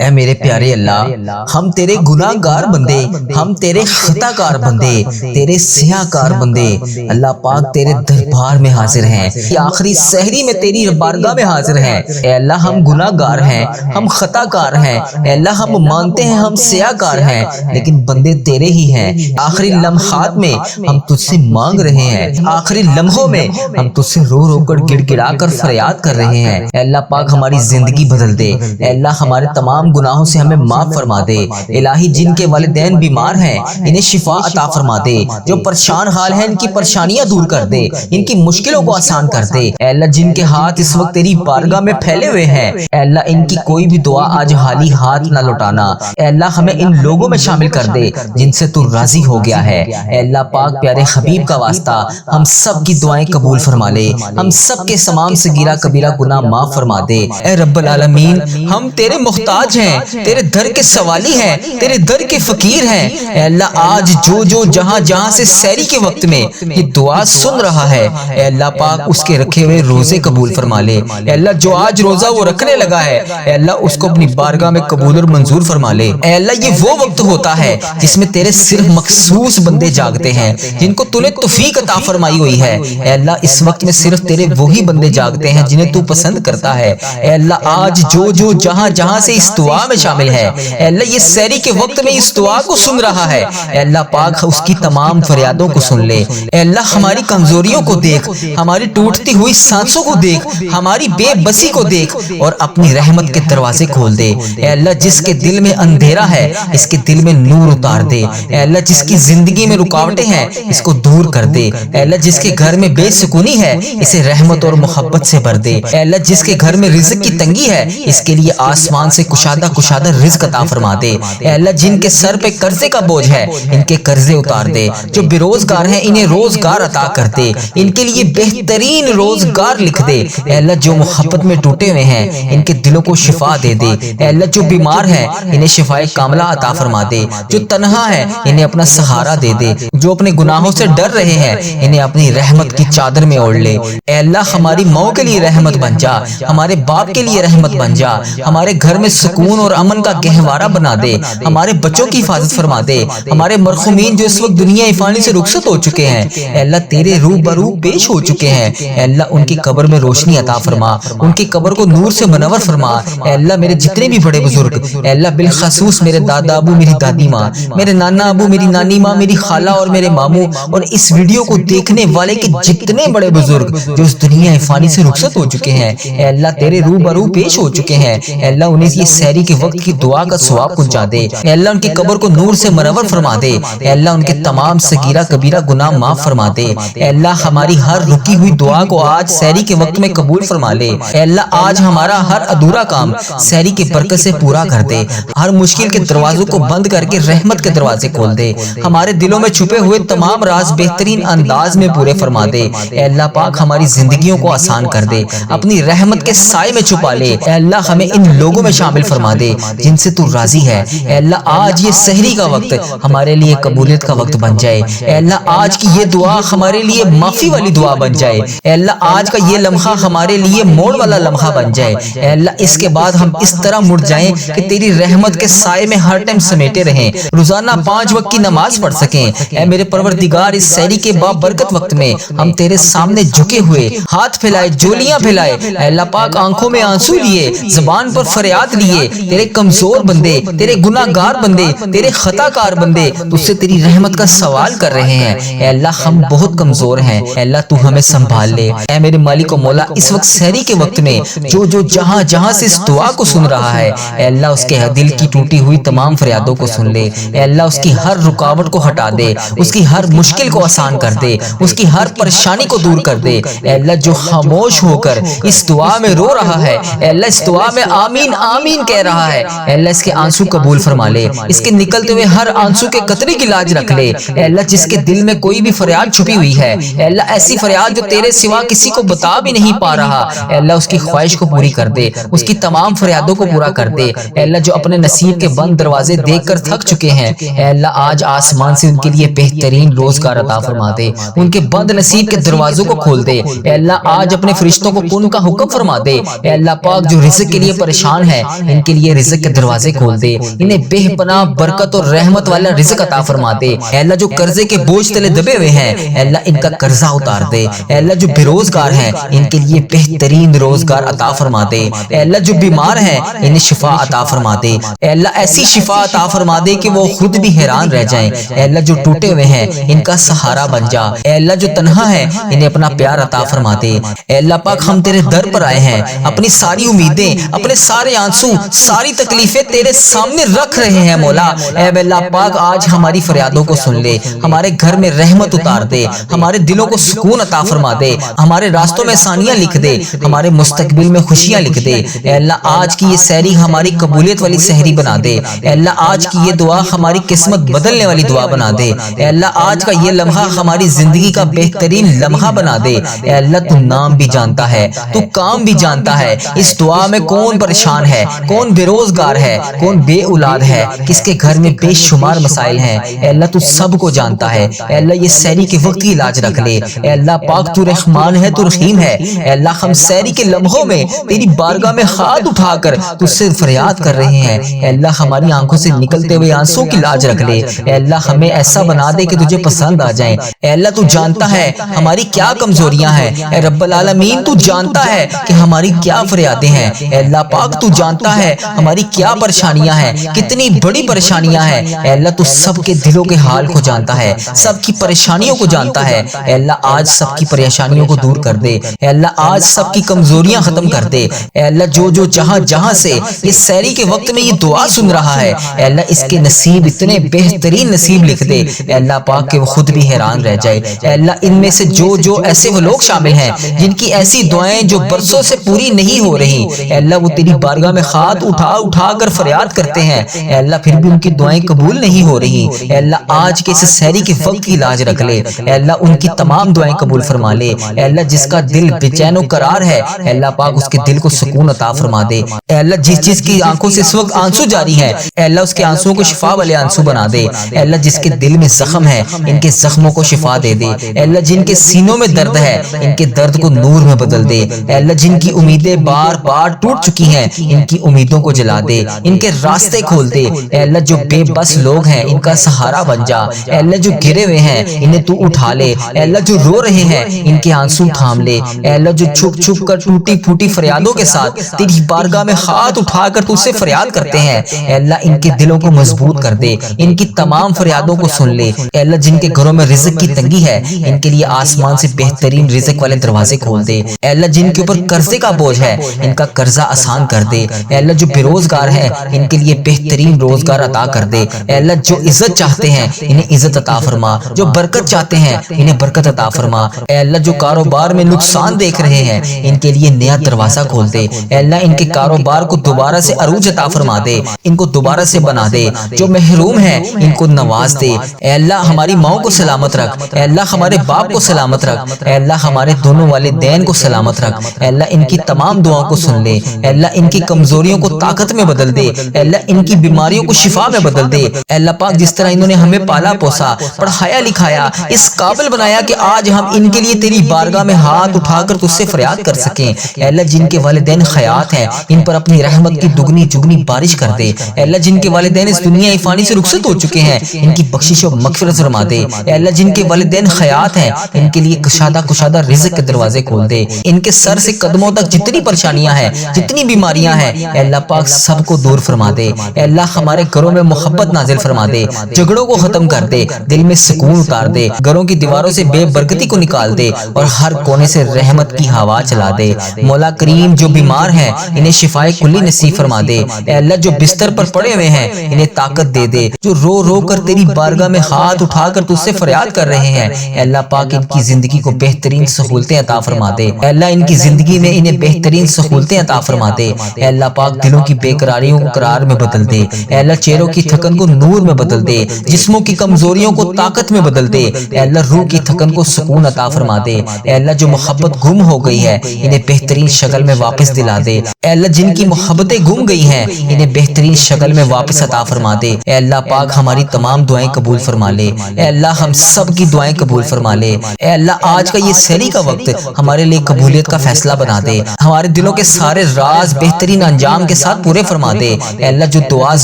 اے میرے پیارے اللہ، ہم تیرے گناہ گار بندے، ہم تیرے خطا کار بندے، تیرے سیاہ کار بندے اللہ پاک تیرے دربار میں حاضر ہیں، آخری سحری میں تیری بارگاہ میں حاضر ہیں۔ اے اللہ ہم گناہ گار ہیں، ہم خطا کار ہیں، اے اللہ ہم مانتے ہیں ہم سیاہ کار ہیں، لیکن بندے تیرے ہی ہیں۔ آخری لمحات میں ہم تجھ سے مانگ رہے ہیں، آخری لمحوں میں ہم تجھ سے رو رو کر گڑ گڑا کر فریاد کر رہے ہیں۔ اے اللہ پاک ہماری زندگی بدل دے، اے اللہ ہمارے تمام گناہوں سے ہمیں معاف فرما دے۔ الہی جن کے والدین بیمار ہیں انہیں شفا عطا فرما دے، جو پریشان حال ہیں ان کی پریشانیاں دور کر دے، ان کی مشکلوں کو آسان کر دے۔ اے اللہ جن کے ہاتھ اس وقت تیری بارگاہ میں پھیلے ہوئے ہیں، اے اللہ ان کی کوئی بھی دعا آج خالی ہاتھ نہ لوٹانا۔ اے اللہ ہمیں ان لوگوں میں شامل کر دے جن سے تو راضی ہو گیا ہے۔ اے اللہ پاک پیارے حبیب کا واسطہ ہم سب کی دعائیں قبول فرما لے، ہم سب کے تمام صغیرہ کبیرہ گناہ معاف فرما دے۔ اے رب العالمین ہم تیرے محتاج ہیں، تیرے در کے سوالی ہیں، تیرے در کے فقیر ہیں۔ اے اللہ آج جو جہاں جہاں سے سحری کے وقت میں یہ دعا سن رہا ہے، اے اللہ پاک اس کے رکھے ہوئے روزے قبول فرما لے۔ اے اللہ جو آج روزہ وہ رکھنے لگا ہے، اے اللہ اس کو اپنی بارگاہ میں قبول اور منظور فرما لے۔ اے اللہ یہ وہ وقت ہوتا ہے جس میں تیرے صرف مخصوص بندے جاگتے ہیں جن کو تو نے توفیق عطا فرمائی ہوئی ہے۔ اے اللہ اس وقت میں صرف تیرے وہی بندے جاگتے ہیں جنہیں تو پسند کرتا ہے۔ اے اللہ آج جو جہاں جہاں سے اس دعا میں شامل ہے، اے اللہ یہ سحری کے وقت میں اس دعا کو سن رہا ہے، اے اللہ پاک اس کی تمام فریادوں کو سن لے۔ اے اللہ ہماری کمزوریوں کو دیکھ، ہماری ٹوٹتی ہوئی سانسوں کو دیکھ، ہماری بے بسی کو دیکھ اور اپنی رحمت کے دروازے کھول دے۔ اے اللہ جس کے دل میں اندھیرا ہے اس کے دل میں نور اتار دے۔ اے اللہ جس کی زندگی میں رکاوٹیں ہیں اس کو دور کر دے۔ اے اللہ جس کے گھر میں بے سکونی ہے اسے رحمت اور محبت سے بھر دے۔ اے اللہ جس کے گھر میں رزق کی تنگی ہے اس کے لیے آسمان سے کشادہ رزق عطا فرما دے۔ اے اللہ جن کے سر پہ قرضے کا بوجھ ہے ان کے قرضے اتار دے، جو بے روزگار ہیں انہیں روزگار عطا کر دے، ان کے لیے بہترین روزگار لکھ دے۔ اے اللہ جو محبت میں ٹوٹے ہوئے ہیں ان کے دلوں کو شفا دے دے۔ اے اللہ جو بیمار ہیں انہیں شفائے کاملہ عطا فرما دے، جو تنہا ہے انہیں اپنا سہارا دے دے، جو اپنے گناہوں سے ڈر رہے ہیں انہیں اپنی رحمت کی چادر میں اوڑھ لے۔ اے اللہ ہماری ماں کے لیے رحمت بن جا، ہمارے باپ کے لیے رحمت بن جا، ہمارے گھر میں سکون اور امن کا گہوارہ بنا دے، ہمارے بچوں کی حفاظت فرما دے، ہمارے مرحومین جو اس وقت دنیا فانی سے رخصت ہو چکے ہیں اے اللہ تیرے روبرو پیش ہو چکے ہیں، اے اللہ ان کی قبر میں روشنی عطا فرما، ان کی قبر کو نور سے منور فرما۔ اے اللہ میرے جتنے بھی بڑے بزرگ، اے اللہ بالخصوص میرے دادا ابو، میری دادی ماں، میرے نانا ابو، میری نانی ماں، میری خالہ اور میرے ماموں اور اس ویڈیو کو دیکھنے والے کے جتنے بڑے بزرگ جو اس دنیا فانی سے رخصت ہو چکے ہیں اے اللہ تیرے روبرو پیش ہو چکے ہیں، اے اللہ انہیں یہ سحری کے وقت کی دعا کا ثواب پہنچا دے۔ اے اللہ ان کی قبر کو نور سے منور فرما دے، اے اللہ ان کے تمام صغیرہ کبیرہ گناہ معاف فرما دے۔ اے اللہ ہماری ہر رکی ہوئی دعا کو آج سحری کے وقت میں قبول فرما لے۔ اے اللہ آج ہمارا ہر ادھورا کام سحری کی برکت سے پورا کر دے، ہر مشکل کے دروازوں کو بند کر کے رحمت کے دروازے کھول دے، ہمارے دلوں میں چھپے ہوئے تمام راز بہترین انداز میں پورے فرما دے۔ اے اللہ پاک ہماری زندگیوں کو آسان کر دے، اپنی رحمت کے سائے میں چھپا لے۔ اے اللہ ہمیں ان لوگوں میں شامل فرما دے جن سے تو راضی ہے۔ اے اللہ آج یہ سحری کا وقت ہمارے لیے قبولیت کا وقت بن جائے۔ اے اللہ آج کی یہ دعا ہمارے لیے معافی والی دعا بن جائے۔ اے اللہ آج کا یہ لمحہ ہمارے لیے موڑ والا لمحہ بن جائے۔ اے اللہ اس کے بعد ہم اس طرح مڑ جائیں کہ تیری رحمت کے سائے میں ہر ٹائم سمیٹے رہیں، روزانہ 5 وقت کی نماز پڑھ سکیں۔ اے میرے پروردگار اس سحری کے بابرکت وقت میں ہم تیرے سامنے جھکے ہوئے ہاتھ پھیلائے، جولیاں پھیلائے، اے اللہ پاک آنکھوں میں آنسو لیے، زبان پر فریاد لیے، تیرے کمزور بندے، تیرے گناہ گار بندے، تیرے خطا کار بندے تجھ سے تیری رحمت کا سوال کر رہے ہیں۔ اے اللہ ہم بہت کمزور ہیں، اے اللہ تو ہمیں سنبھال لے۔ اے میرے مالک و مولا اس وقت سحری کے وقت میں جو جہاں جہاں سے اس دعا کو سن رہا ہے اے اللہ اس کے دل کی ٹوٹی ہوئی تمام فریادوں کو سن لے۔ اے اللہ اس کی ہر رکاوٹ کو ہٹا دے، اس کی ہر مشکل کو آسان کر دے، اس کی ہر پریشانی کو دور کر دے۔ اے اللہ جو خاموش ہو کر اس دعا میں رو رہا ہے اے اللہ اس دعا میں آمین آمین کہہ رہا ہے، اے اللہ اس کے آنسو قبول فرما لے، اس کے نکلتے ہوئے ہر آنسو کے قطرے کی لاج رکھ لے۔ اے اللہ جس کے دل میں کوئی بھی فریاد چھپی ہوئی ہے اے اللہ ایسی فریاد جو تیرے سوا کسی کو بتا بھی نہیں پا رہا اے اللہ اس کی خواہش کو پوری کر دے، اس کی تمام فریادوں کو پورا کر دے۔ اے اللہ جو اپنے نصیب کے بند دروازے دیکھ کر تھک چکے ہیں اے اللہ آج آسمان سے ان کے لیے بہترین روزگار عطا فرما دے، ان کے بند نصیب کے دروازوں کو کھول دے۔ اے اللہ آج اپنے فرشتوں کو کن کا حکم فرما دے۔ اے اللہ پاک جو رزق کے لیے پریشان ہے ان کے کے لیے رزق کے دروازے کھول دے، انہیں بے پناہ برکت اور رحمت والا رزق عطا فرما دے۔ اے اللہ جو قرضے کے بوجھ تلے دبے ہوئے ہیں، اے اللہ ان کا قرضہ اتار دے۔ اے اللہ جو بے روزگار ہیں ان کے لیے بہترین روزگار عطا فرما دے۔ اے اللہ جو بیمار ہیں انہیں شفا عطا فرما دے۔ اے اللہ ایسی شفا عطا فرما دے کہ وہ خود بھی حیران رہ جائیں۔ اے اللہ جو ٹوٹے ہوئے ہیں ان کا سہارا بن جا۔ اے اللہ جو تنہا ہے انہیں اپنا پیار عطا فرما دے۔ اے اللہ پاک ہم تیرے در پر آئے ہیں، اپنی ساری امیدیں، اپنے سارے آنسو، ساری تکلیفیں تیرے سامنے رکھ رہے ہیں مولا۔ اے اللہ پاک آج ہماری فریادوں کو سن لے، ہمارے گھر میں رحمت اتار دے، ہمارے دلوں کو سکون عطا فرما دے، ہمارے راستوں میں آسانیاں لکھ دے، ہمارے مستقبل میں خوشیاں لکھ دے۔ اے اللہ آج کی یہ سحری ہماری قبولیت والی سحری بنا دے۔ اے اللہ آج کی یہ دعا ہماری قسمت بدلنے والی دعا بنا دے۔ اے اللہ آج کا یہ لمحہ ہماری زندگی کا بہترین لمحہ بنا دے۔ اے اللہ تو نام بھی جانتا ہے، تو کام بھی جانتا ہے، اس دعا میں کون پریشان ہے، کون بے روزگار ہے، کون بے اولاد ہے، کس کے گھر میں بے شمار مسائل ہیں۔ اے اللہ تو سب کو جانتا ہے۔ اے اللہ یہ سحری کے وقت کی علاج رکھ لے۔ اے اللہ پاک تو رحمان ہے، تو رحیم ہے۔ اے اللہ ہم سحری کے لمحوں میں تیری بارگاہ میں ہاتھ اٹھا کر تجھ سے فریاد کر رہے ہیں۔ اے اللہ ہماری آنکھوں سے نکلتے ہوئے آنسوں کی لاج رکھ لے۔ اے اللہ ہمیں ایسا بنا دے کہ تجھے پسند آ جائیں۔ اے اللہ تو جانتا ہے ہماری کیا کمزوریاں ہیں۔ اے رب العالمین تو جانتا ہے کہ ہماری کیا فریادیں ہیں۔ اے اللہ پاک تو جانتا ہے ہماری کیا پریشانیاں ہیں، کتنی بڑی پریشانیاں ہیں۔ اے اللہ تو سب کے دلوں کے حال کو جانتا ہے، سب کی پریشانیوں کو جانتا ہے۔ اے اللہ آج سب کی پریشانیوں کو دور کر دے۔ اے اللہ آج سب کی کمزوریاں ختم کر دے۔ اے اللہ جو جہاں سے اس سحری کے وقت میں یہ دعا سن رہا ہے، اے اللہ اس کے نصیب اتنے بہترین نصیب لکھ دے۔ اے اللہ پاک کہ وہ خود بھی حیران رہ جائے۔ اے اللہ ان میں سے جو ایسے وہ لوگ شامل ہیں جن کی ایسی دعائیں جو برسوں سے پوری نہیں ہو رہی، اے اللہ وہ تیری بارگاہ میں ہاتھ اٹھا کر فریاد کرتے ہیں، اے اللہ پھر بھی ان کی دعائیں قبول نہیں ہو رہی، اے اللہ آج کے اس سحری کے وقت کی لاج رکھ لے۔ اے اللہ ان کی تمام دعائیں قبول فرما لے۔ اے اللہ جس کا دل بے چین و قرار ہے، اے اللہ پاک اس کے دل کو سکون عطا فرما دے۔ اے اللہ جس کی آنکھوں سے اس وقت آنسو جاری ہیں، اے اللہ اس کے آنسوؤں کو شفا والے آنسو بنا دے۔ اے اللہ جس کے دل میں زخم ہے ان کے زخموں کو شفا دے دے۔ اے اللہ جن کے سینوں میں درد ہے ان کے درد کو نور میں بدل دے۔ اے اللہ جن کی امیدیں بار بار ٹوٹ چکی ہیں ان کی امیدوں کو جلا دے، ان کے راستے کھول دے۔ اے اللہ جو بے بس لوگ ہیں ان کا سہارا بن جا۔ اے اللہ جو گرے ہوئے ہیں انہیں تو اٹھا لے۔ اے اللہ جو رو رہے ہیں ان کے آنسو تھام لے۔ اے اللہ جو چھپ کر ٹوٹی پھوٹی فریادوں کے ساتھ تیری بارگاہ میں ہاتھ اٹھا کر تجھ سے فریاد کرتے ہیں، اے اللہ ان کے دلوں کو مضبوط کر دے، ان کی تمام فریادوں کو سن لے۔ اے اللہ جن کے گھروں میں رزق کی تنگی ہے ان کے لیے آسمان سے بہترین رزق والے دروازے کھول دے۔ اے اللہ جن کے اوپر قرضے کا بوجھ ہے ان کا قرضہ آسان کر دے۔ اے اللہ جو بے روزگار ہیں ان کے لیے بہترین روزگار عطا کر دے۔ اے اللہ جو عزت چاہتے ہیں انہیں عزت عطا فرما، جو برکت چاہتے ہیں انہیں برکت عطا فرما۔ اے اللہ جو کاروبار میں نقصان دیکھ رہے ہیں ان کے لیے نیا دروازہ کھول دے۔ اے اللہ ان کے کاروبار کو دوبارہ سے عروج عطا فرما دے، ان کو دوبارہ سے بنا دے، جو محروم ہیں ان کو نواز دے۔ اے اللہ ہماری ماؤں کو سلامت رکھ، اے اللہ ہمارے باپ کو سلامت رکھ، اے اللہ ہمارے دونوں والدین کو سلامت رکھ۔ اے اللہ ان کی تمام دعاؤں کو سن لے۔ اے اللہ ان کی کمزوریوں کو طاقت میں بدل دے۔ اے اللہ ان کی بیماریوں کو شفا میں بدل دے۔ اے اللہ پاک جس طرح انہوں نے ہمیں پالا پوسا، پڑھایا لکھایا، اس قابل بنایا کہ آج ہم ان کے لیے تیری بارگاہ میں ہاتھ اٹھا کر تجھ سے فریاد کر سکیں، اے اللہ جن کے والدین حیات ہیں ان پر اپنی رحمت کی دگنی چگنی بارش کر دے۔ اے اللہ جن کے والدین اس دنیا فانی سے رخصت ہو چکے ہیں ان کی بخشش و مغفرت فرما دے۔ اے اللہ جن کے والدین حیات ہیں ان کے لیے کشادہ رزق کے دروازے کھول دے۔ ان کے سر سے قدموں تک جتنی پریشانیاں ہیں، جتنی بیماریاں ہیں، اے اللہ پاک سب کو دور فرما دے۔ اے اللہ ہمارے گھروں میں محبت نازل فرما دے، جھگڑوں کو ختم کر دے، دل میں سکون اتار دے، گھروں کی دیواروں سے بے برکتی کو نکال دے اور ہر کونے سے رحمت کی ہوا چلا دے۔ مولا کریم جو بیمار ہیں انہیں شفائے کلی نصیب فرما دے۔ اے اللہ جو بستر پر پڑے ہوئے ہیں انہیں طاقت دے دے، جو رو کر تیری بارگاہ میں ہاتھ اٹھا کر تجھ سے فریاد کر رہے ہیں، اے اللہ پاک ان کی زندگی کو بہترین سہولتیں عطا فرما دے۔ اے اللہ ان کی زندگی میں انہیں بہترین سہولتیں عطا فرما دے۔ اے اللہ پاک دلوں کی بے قراریوں کو قرار میں بدل دے۔ اے اللہ چہروں کی تھکن کو نور میں بدل دے، جسموں کی کمزوریوں کو طاقت میں بدل دے۔ اے اللہ روح کی تھکن کو سکون عطا فرما دے۔ اے اللہ جو محبت گم ہو گئی ہے انہیں بہترین شکل میں واپس دلا دے۔ اے اللہ جن کی محبتیں گم گئی ہیں انہیں بہترین شکل میں واپس عطا فرما دے۔ اے اللہ پاک ہماری تمام دعائیں قبول فرما لے۔ اے اللہ ہم سب کی دعائیں قبول فرما لے۔ اے اللہ آج کا یہ سحری کا وقت ہمارے لیے قبولیت کا فیصلہ بنا دے، ہمارے دلوں کے سارے راز بہترین انجام کے ساتھ پورے فرما دے۔ اے اللہ جو دعا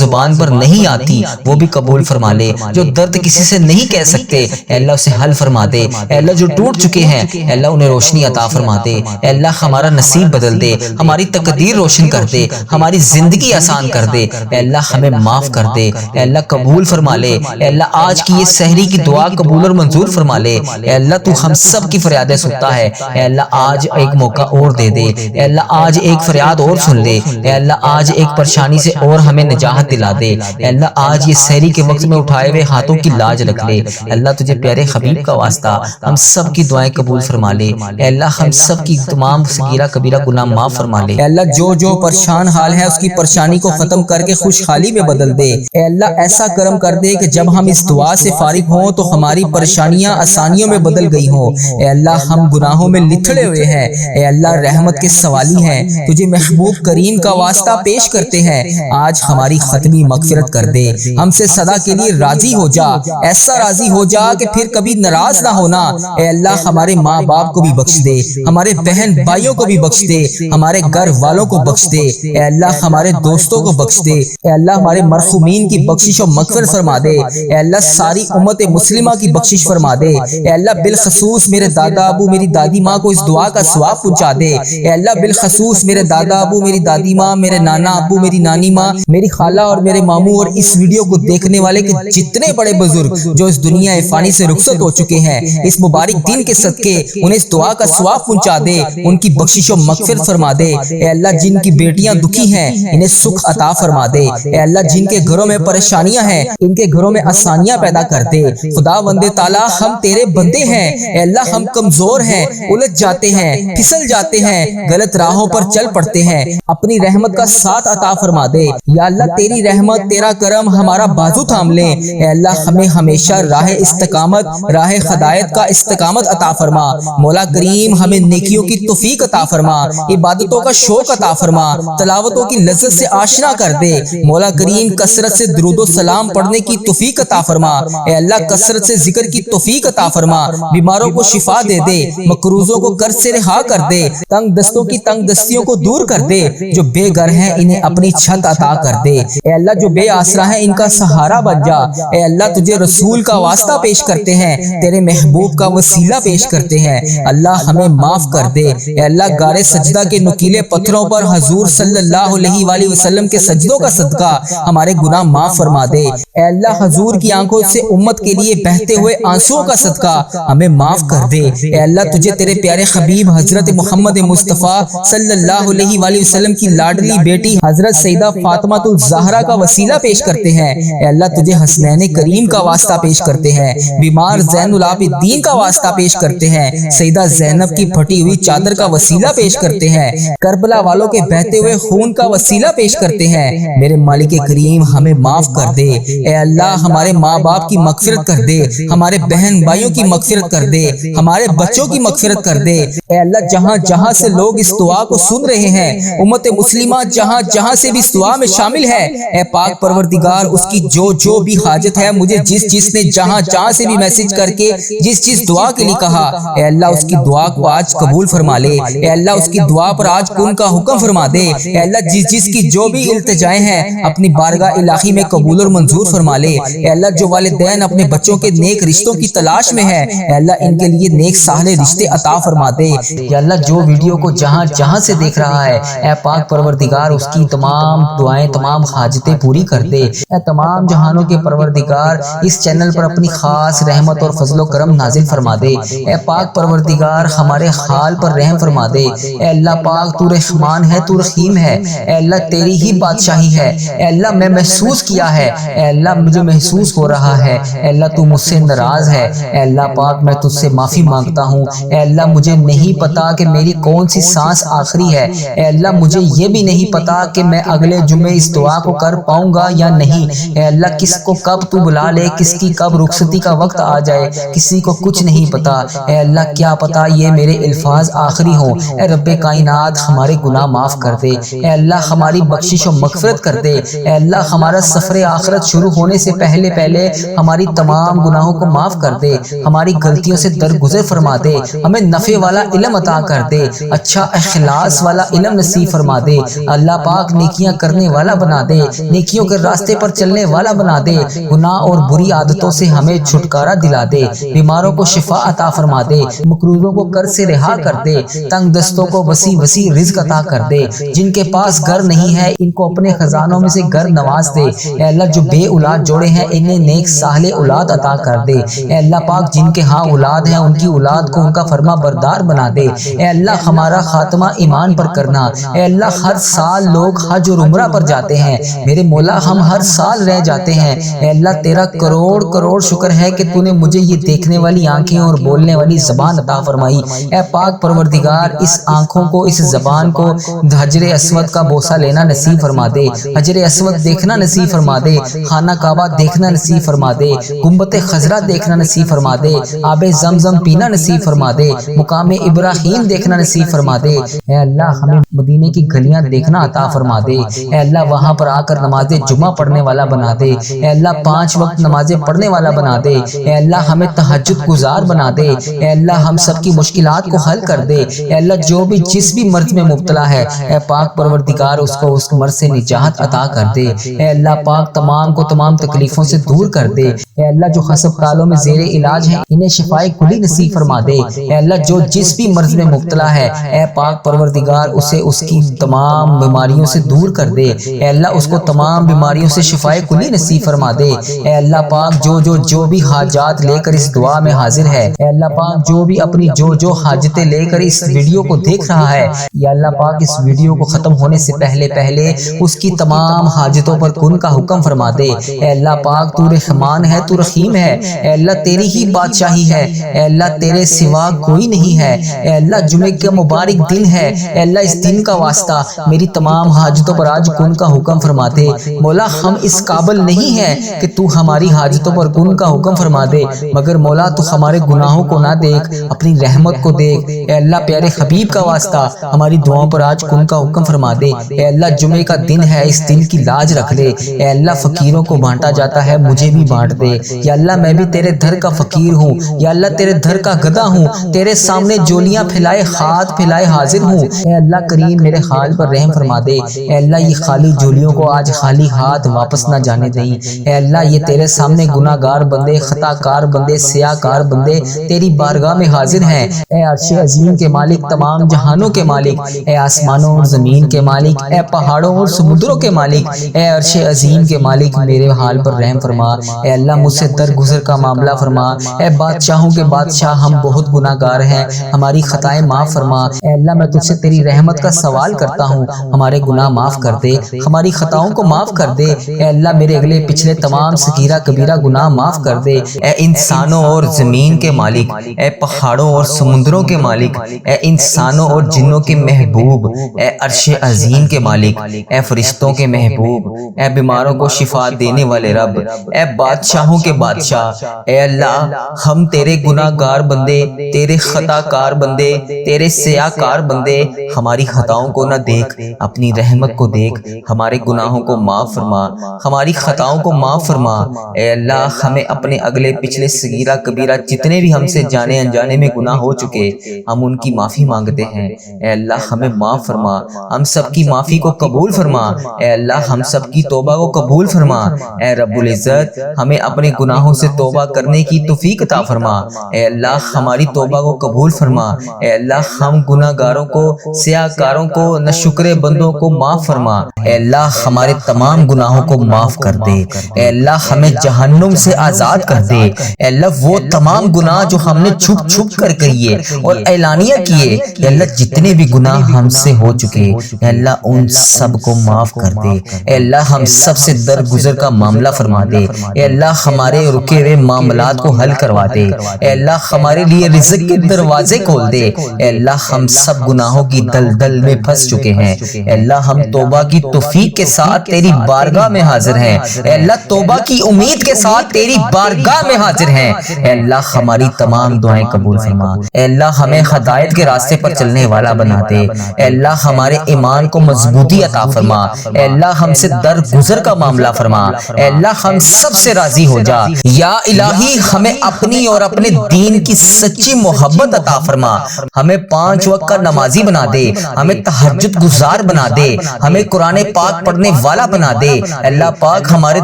زبان پر نہیں آتی وہ بھی قبول فرما لے، جو درد کسی سے نہیں کہہ سکتے اے اللہ اسے حل فرما دے۔ اے اللہ جو ٹوٹ چکے ہیں اے اللہ انہیں روشنی عطا فرما دے۔ اے اللہ ہمارا نصیب بدل دے، ہماری تقدیر روشن کر دے، ہماری زندگی آسان کر دے۔ اے اللہ ہمیں معاف کر دے، اے اللہ قبول فرما لے۔ اے اللہ آج کی یہ سحری کی دعا قبول اور منظور فرما لے۔ اے اللہ تو ہم سب کی فریادیں سنتا ہے، اے اللہ آج ایک موقع اور دے دے۔ اے اللہ آج ایک فریاد اور سن لے۔ اے اللہ آج ایک پریشانی سے اور ہمیں نجات دلا دے۔ اے اللہ آج یہ سحری کے وقت میں اٹھائے ہوئے ہاتھوں کی لاج رکھ لے۔ اللہ تجھے پیارے حبیب کا واسطہ ہم سب کی دعائیں قبول فرما لے۔ اے اللہ ہم سب کی تمام صغیرہ کبیرہ گناہ معاف فرما لے۔ اے اللہ جو پریشان حال ہے اس کی پریشانی کو ختم کر کے خوشحالی میں بدل دے۔ اے اللہ ایسا کرم کر دے کہ جب ہم اس دعا سے فارغ ہوں تو ہماری پریشانیاں آسانیوں میں بدل گئی ہوں۔ اے اللہ ہم گناہوں میں لتھڑے ہوئے ہیں، اے اللہ رحمت کے سوالی ہیں، تجھے محبوب کریم کا واسطہ پیش کرتے ہیں، آج ہماری ختمی مغفرت کر دے، ہم سے سدا کے لیے راضی ہو جا، ایسا راضی ہو جا کہ پھر کبھی ناراض نہ ہونا۔ اے اللہ ہمارے ماں باپ کو بھی بخش دے، ہمارے بہن بھائیوں کو بھی بخش دے، ہمارے گھر والوں کو بخش دے، اے اللہ ہمارے دوستوں کو بخش دے، اے اللہ ہمارے مرحومین کی بخشش و مغفرت فرما دے، اے اللہ ساری امت مسلمہ کی بخشش فرما دے، اے اللہ بالخصوص میرے دادا ابو میری دادی ماں کو اس دعا کا ثواب پہنچا دے، اے اللہ بالخصوص میرے دادا ابو میری دادی ماں، میرے نانا ابو میری نانی ماں، میری خالہ اور میرے ماموں اور اس ویڈیو کو دیکھنے والے کے جتنے بڑے بزرگ جو اس دنیا فانی سے رخصت ہو چکے ہیں، اس مبارک دن کے صدقے انہیں اس دعا کا ثواب پہنچا دے، ان کی بخشش و مغفرت فرما دے۔ اے اللہ جن کی بیٹیاں دکھی ہیں انہیں سکھ عطا فرما دے، اے اللہ جن کے گھروں میں پریشانیاں ہیں ان کے گھروں میں آسانیاں پیدا کر دے۔ خدا بند تعالیٰ ہم تیرے بندے ہیں، اے اللہ ہم کمزور ہیں، الجھ جاتے ہیں، پھسل جاتے ہیں، غلط راہوں پر چل پڑتے ہیں، اپنی رحمت کا ساتھ عطا فرما دے۔ یا اللہ تیری رحمت تیرا کرم ہمارا بازو تھام لے، اے اللہ ہمیں ہمیشہ راہ استقامت راہ ہدایت کا استقامت عطا فرما۔ مولا کریم ہمیں نیکیوں کی توفیق عطا فرما، عبادتوں کا شوق عطا فرما، تلاوتوں کی لذت سے آشنا کر دے۔ مولا کریم کثرت سے درود و سلام پڑھنے کی توفیق عطا فرما، اے اللہ کثرت سے ذکر کی توفیق عطا فرما، بیماروں کو شفا دے دے، مقروضوں کو قرض سے رہا کر دے، تنگ دستوں کی تنگ دستیوں کو دور کر دے، جو بے گھر ہیں انہیں اپنی چھت عطا کر دے، اے اللہ جو بے آسرا ہیں ان کا سہارا بن جا۔ اے اللہ تجھے رسول کا واسطہ پیش کرتے ہیں، تیرے محبوب کا وسیلہ پیش کرتے ہیں، اللہ ہمیں معاف کر دے۔ اے اللہ غار سجدہ کے نکیلے پتھروں پر حضور صلی اللہ علیہ وآلہ وسلم کے سجدوں کا صدقہ ہمارے گناہ معاف فرما دے۔ اے اللہ حضور کی آنکھوں سے امت کے لیے بہتے ہوئے آنسوؤں کا صدقہ ہمیں معاف کر دے۔ اے اللہ تجھے تیرے پیارے حبیب حضرت محمد مصطفیٰ صلی اللہ علیہ وآلہ وسلم کی لاڈلی بیٹی حضرت سیدہ فاطمہ الزہرا کا وسیلہ پیش کرتے ہیں، اے اللہ تجھے حسنین کریم کا واسطہ پیش کرتے ہیں، بیمار زین العابدین کا واسطہ پیش کرتے ہیں، سیدہ زینب کی پھٹی ہوئی چادر کا وسیلہ پیش کرتے ہیں، کربلا والوں کے بہتے ہوئے خون کا وسیلہ پیش کرتے ہیں۔ میرے مالک کریم ہمیں معاف کر دے، اے اللہ ہمارے ماں باپ کی مغفرت کر دے، ہمارے بہن بھائیوں کی مغفرت کر دے، ہمارے بچوں کی مغفرت کر دے۔ اے اللہ جہاں جہاں سے لوگ اس دعا کو سن رہے ہیں، امت مسلمہ جہاں جہاں سے بھی اس دعا میں شامل ہے، اے پاک پروردگار اس کی جو بھی حاجت ہے، مجھے جس نے جہاں جہاں سے بھی میسج کر کے جس دعا کے لیے کہا، اے اللہ اس کی دعا کو آج قبول فرما لے، اے اللہ اس کی دعا پر آج کن کا حکم فرما دے، اے اللہ جس کی جو بھی التجائیں ہیں اپنی بارگاہ الہی میں قبول اور منظور فرما لے۔ اے اللہ جو والدین اپنے بچوں کے نیک رشتوں کی تلاش میں ہے، اے اللہ ان کے لیے نیک صالح رشتے عطا فرما دے۔ یا اللہ جو ویڈیو کو جہاں جہاں سے دیکھ رہا ہے، اے پاک پروردگار اس کی تمام دعائیں تمام حاجتیں پوری کر دے۔ اے تمام جہانوں کے پروردگار اس چینل پر اپنی خاص رحمت اور فضل و کرم نازل فرما دے۔ اے پاک پروردگار ہمارے حال پر رحم فرما دے۔ اے اللہ پاک تو رحمان ہے، تو رحیم ہے، اے اللہ تیری ہی بادشاہی ہے، اے اللہ میں محسوس کیا ہے، اے اللہ مجھے محسوس ہو رہا ہے، اے اللہ تو مجھ سے ناراض ہے، اے اللہ پاک میں تجھ سے معافی مانگتا ہوں، اے اللہ مجھے نہیں پتا کہ میری کون سی سانس آخری ہے، اے اللہ مجھے یہ بھی نہیں پتا کہ میں اگلے جمعے اس دعا کو کر پاؤں گا یا نہیں، اے اللہ کس کو کب تو بلا لے، کس کی کب رخصتی کا وقت آ جائے، کسی کو کچھ نہیں پتا، اے اللہ کیا پتا یہ میرے الفاظ آخری ہوں۔ اے رب کائنات ہمارے گناہ معاف کر دے، اے اللہ ہماری بخشش و مغفرت کر دے، اے اللہ ہمارا سفر آخرت شروع ہونے سے پہلے ہماری تمام گناہوں کو معاف کر دے، ہماری غلطیوں سے درگزر فرما دے، ہمیں نفع والا علم عطا کر دے، اچھا اخلاص والا علم نصیب فرما دے۔ اللہ اللہ پاک نیکیاں کرنے والا بنا دے، نیکیوں کے راستے پر چلنے والا بنا دے، گناہ اور بری عادتوں سے ہمیں چھٹکارا دلا دے، بیماروں کو شفا عطا فرما دے، مقروضوں کو قرض سے رہا کر دے، تنگ دستوں کو وسیع وسیع رزق عطا کر دے، جن کے پاس گھر نہیں ہے ان کو اپنے خزانوں میں سے گھر نواز دے، اے اللہ جو بے اولاد جوڑے ہیں انہیں نیک صالح اولاد عطا کر دے، اے اللہ پاک جن کے ہاں اولاد ہیں ان کی اولاد کو ان کا فرما بردار بنا دے، اے اللہ ہمارا خاتمہ ایمان پر کرنا، اے اللہ ہر سال لوگ حج اور عمرہ پر جاتے ہیں، میرے مولا ہم ہر سال رہ جاتے ہیں، اے اللہ تیرا کروڑ کروڑ شکر ہے کہ تو نے مجھے یہ دیکھنے والی آنکھیں اور بولنے والی زبان عطا فرمائی، اے پاک پروردگار اس آنکھوں کو اس زبان کو حجر اسود کا بوسہ لینا نصیب فرما دے، حجر اسود دیکھنا نصیب فرما دے، خانہ کعبہ دیکھنا نصیب فرما دے، گنبد خضرا دیکھنا نصیب فرما دے، آب زمزم پینا نصیب فرما دے، مقام ابراہیم دیکھنا نصیب فرما دے، اے اللہ ہمیں مدینے کی گلیاں دیکھنا عطا فرما دے، اے اللہ وہاں پر آ کر نماز جمعہ پڑھنے والا بنا دے، اے اللہ 5 وقت نمازیں پڑھنے والا بنا دے، اے اللہ ہمیں تہجد گزار بنا دے، اے اللہ ہم سب کی مشکلات کو حل کر دے، اے اللہ جو بھی جس بھی مرض میں مبتلا ہے اے پاک پروردگار اس کو اس مرض سے نجات عطا کر دے، اے اللہ پاک تمام کو تمام تکلیفوں سے دور کر دے، اے اللہ جو ہسپتالوں میں زیر علاج ہیں انہیں شفائے کلی نصیب فرما دے، اے اللہ جو جس بھی مرض میں مبتلا ہے اے پاک پروردگار اسے اس کی تمام بیماریوں سے دور کر دے، اے اللہ اس کو تمام بیماریوں سے شفائے کلی نصیب فرما دے، اے اللہ پاک جو بھی حاجات لے کر اس دعا میں حاضر ہے، اے اللہ پاک جو بھی اپنی جو حاجتیں لے کر اس ویڈیو کو دیکھ رہا ہے، یا اللہ پاک اس ویڈیو کو ختم ہونے سے پہلے اس کی تمام حاجتوں پر کن کا حکم فرما دے، اے اللہ پاک تو رحمان ہے تو رحیم ہے، اے اللہ تیری ہی بادشاہی ہے، اے اللہ تیرے سوا کوئی نہیں ہے، اے اللہ جمعے کا مبارک دن ہے، اے اللہ اس دن کا واسطہ میری تمام حاجتوں پر آج کن کا حکم فرما دے، مولا ہم اس قابل نہیں ہیں کہ تو ہماری حاجتوں پر کن کا حکم فرما دے، مگر مولا تو ہمارے گناہوں کو نہ دیکھ اپنی رحمت کو دیکھ، اے اللہ پیارے حبیب کا واسطہ ہماری دعاؤں پر آج کن کا حکم فرما دے، اے اللہ جمعے کا دن ہے اس دن کی لاج رکھ لے، اے اللہ فقیروں کو بانٹا جاتا ہے مجھے بھی بانٹ دے، یا اللہ میں بھی تیرے دھر کا فقیر ہوں، یا اللہ تیرے دھر کا گدھا ہوں، تیرے سامنے جولیاں پھیلائے ہاتھ پھیلائے حاضر ہوں، اے اللہ کریم میرے حال پر رحم فرما دے، اے اللہ یہ خالی جولیوں کو آج خالی ہاتھ واپس نہ جانے دیں، اے اللہ یہ تیرے سامنے گناہ گار بندے خطا کار بندے سیاہ کار بندے تیری بارگاہ میں حاضر ہیں، اے عرش عظیم کے مالک تمام جہانوں کے مالک، اے آسمانوں اور زمین کے مالک، اے پہاڑوں اور سمندروں کے مالک، اے عرش عظیم کے مالک میرے حال پر رحم فرما، اے اللہ مجھ سے درگزر کا معاملہ فرما، اے بادشاہوں کے بادشاہ ہم بہت گناہ گار ہیں ہماری خطائیں معاف فرما، اے اللہ میں تجھ سے تیری رحمت کا سوال کرتا ہوں ہمارے گناہ معاف کر دے، ہماری خطاؤں کو معاف کر دے، اے اللہ میرے اگلے پچھلے تمام صغیرہ کبیرہ گناہ معاف کر دے، اے انسانوں اور زمین کے مالک، اے پہاڑوں اور سمندروں کے مالک، اے انسانوں اور جنوں کے محبوب، اے عرش عظیم کے مالک، اے فرشتوں کے محبوب، اے بیماروں کو شفا دینے والے رب، اے بادشاہوں کے بادشاہ، اے اللہ ہم تیرے گناہ گار بندے تیرے خطا کار بندے تیرے سیاہ کار بندے ہماری خطاؤں کو نہ دیکھ اپنی رحمت کو دیکھ، ہمارے گناہوں کو معاف فرما، ہماری خطاؤں کو معاف فرما، اے اللہ ہمیں اپنے اگلے پچھلے صغیرہ کبیرہ جتنے بھی ہم سے جانے انجانے میں گناہ ہو چکے ہم ان کی معافی مانگتے ہیں، اے اللہ ہمیں معاف فرما، ہم سب کی معافی کو قبول فرما، اے اللہ ہم سب کی توبہ کو قبول فرما، اے رب العزت ہمیں اپنے گناہوں سے توبہ کرنے کی توفیق عطا فرما، اے اللہ ہماری توبہ کو قبول فرما، اے اللہ ہم گناہ گاروں کو سیاہ کاروں کو ناشکرے بندوں کو معاف فرما، اے اللہ ہمارے تمام گناہوں کو معاف کر دے، اے اللہ ہمیں جہنم سے آزاد کر دے، اے اللہ وہ تمام گناہ جو ہم نے چھپ چھپ کر کیے اور اعلانیہ کیے، اے اللہ جتنے بھی گناہ ہم سے ہو چکے اے اللہ ان سب کو معاف کر دے، اے اللہ ہم سب سے درگزر کا معاملہ فرما دے، اے اللہ ہمارے رکے ہوئے معاملات کو حل کروا دے، اے اللہ ہمارے لیے رزق کے دروازے کھول دے، اے اللہ ہم سب گناہوں کی دلدل میں پھنس چکے ہیں، اے اللہ ہم توبہ کی توفیق کے ساتھ تیری بارگاہ میں حاضر ہیں، اے اللہ توبہ کی امید کے ساتھ تیری بارگاہ میں حاضر ہیں، اے اللہ ہماری تمام دعائیں قبول فرما، اے اللہ ہمیں ہدایت کے راستے پر چلنے والا بنا دے، اے اللہ ہمارے ایمان کو مضبوطی عطا فرما، اے اللہ ہم سے درگزر کا معاملہ فرما، اے اللہ ہم سب سے راضی ہو جا، یا الہی ہمیں اپنی اور اپنے دین کی سچی محبت عطا فرما، ہمیں 5 وقت کا نمازی بنا دے، ہمیں تہجد گزار بنا دے، ہمیں قرآن پاک پڑھنے والا بنا دے۔ اللہ پاک ہمارے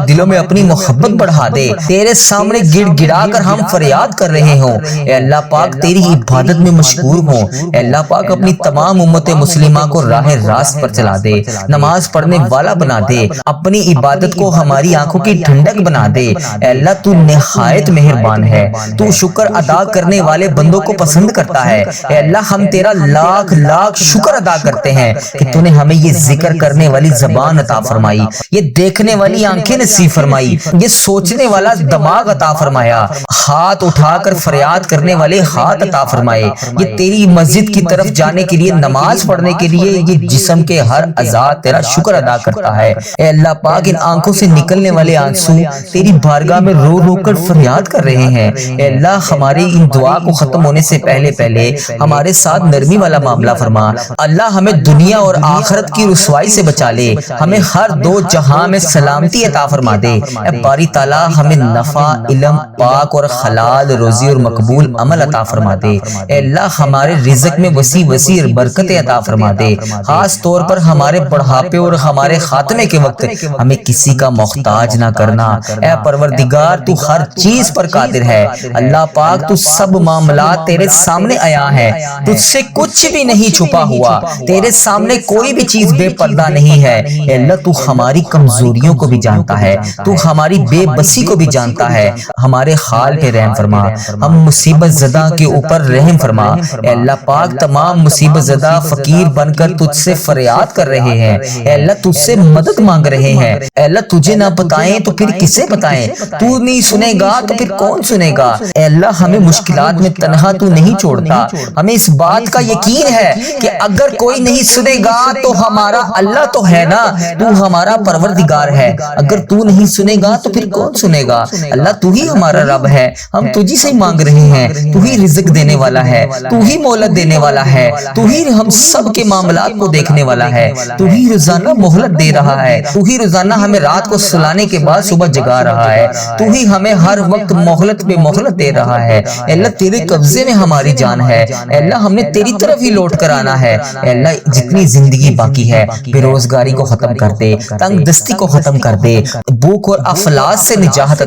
دلوں میں اپنی محبت بڑھا دے، تیرے سامنے گڑ گڑا کر ہم فریاد کر رہے ہوں۔ اے اللہ پاک تیری عبادت میں مشغول ہوں۔ اے اللہ پاک اپنی تمام امت مسلمہ کو راہ راست پر چلا دے، نماز پڑھنے والا بنا دے، اپنی عبادت کو ہماری آنکھوں کی ٹھنڈک بنا دے۔ اے اللہ تو نہایت مہربان ہے، تو شکر ادا کرنے والے بندوں کو پسند کرتا ہے۔ اے اللہ ہم تیرا لاکھ لاکھ شکر ادا کرتے ہیں کہ تو نے ہمیں یہ ذکر کرنے والی زبان عطا فرمائی، یہ دیکھنے والی آنکھیں نصیب فرمائی، یہ سوچنے والا دماغ عطا فرمایا، ہاتھ اٹھا کر فریاد کرنے والے ہاتھ عطا فرمائے، یہ تیری مسجد کی طرف جانے کے لیے، نماز پڑھنے کے لیے یہ جسم کے ہر اعضاء تیرا شکر ادا کرتا ہے۔ اے اللہ پاک ان آنکھوں سے نکلنے والے آنسو تیری بارگاہ میں رو رو کر فریاد کر رہے ہیں۔ اے اللہ ہماری ان دعا کو ختم ہونے سے پہلے ہمارے ساتھ نرمی والا معاملہ فرما۔ اللہ ہمیں دنیا اور آخرت کی رسوائی سے بچا لے، ہمیں ہر دو جہاں میں سلامتی عطا فرما دے۔ اے باری تعالیٰ ہمیں نفع، علم پاک اور حلال روزی اور مقبول عمل عطا فرما دے۔ اے اللہ ہمارے رزق میں وسیع وسیع برکتیں عطا فرما دے، خاص طور پر ہمارے بڑھاپے اور ہمارے خاتمے کے وقت ہمیں کسی کا محتاج نہ کرنا۔ اے پروردگار تو ہر چیز پر قادر ہے، اللہ پاک تو سب معاملات تیرے سامنے آیا ہے، تجھ سے کچھ بھی نہیں چھپا ہوا، تیرے سامنے کوئی بھی چیز بے پردہ نہیں ہے۔ اے اللہ تو ہماری کمزوریوں کو بھی جانتا ہے، تو ہماری بے بسی کو بھی جانتا ہے، ہمارے حال پہ رحم فرما، ہم مصیبت زدہ کے اوپر رحم فرما۔ اے اللہ پاک تمام مصیبت زدہ فقیر بن کر تجھ سے فریاد کر رہے ہیں، اے اللہ تجھ سے مدد مانگ رہے ہیں۔ اے اللہ تجھے نہ بتائیں تو پھر کسے بتائیں، تو نہیں سنے گا تو پھر کون سنے گا۔ اے اللہ ہمیں مشکلات میں تنہا تو نہیں چھوڑتا، ہمیں اس بات کا یقین ہے کہ اگر کوئی نہیں سنے گا تو ہمارا اللہ تو ہے نا، تو ہمارا پروردگار ہے، اگر تو نہیں سنے گا تو پھر کون سنے گا۔ اللہ تو ہی ہمارا رب ہے، ہم تجھی سے مانگ رہے ہیں، تو ہی رزق دینے والا ہے، تو ہی مہلت دینے والا ہے، تو ہی ہم سب کے معاملات کو دیکھنے والا ہے، تو ہی روزانہ مہلت دے رہا ہے، تو ہی روزانہ ہمیں رات کو سلانے کے بعد صبح جگا رہا ہے، تو ہی ہمیں ہر وقت مہلت پہ مہلت دے رہا ہے۔ اے اللہ تیرے قبضے میں ہماری جان ہے، اے اللہ ہم نے تیری طرف ہی لوٹ کر آنا ہے۔ اے اللہ جتنی زندگی باقی ہے بے روزگاری کو ختم کر دے، تنگ دستی کو ختم کر دے، بھوک اور افلاس سے نجات عطا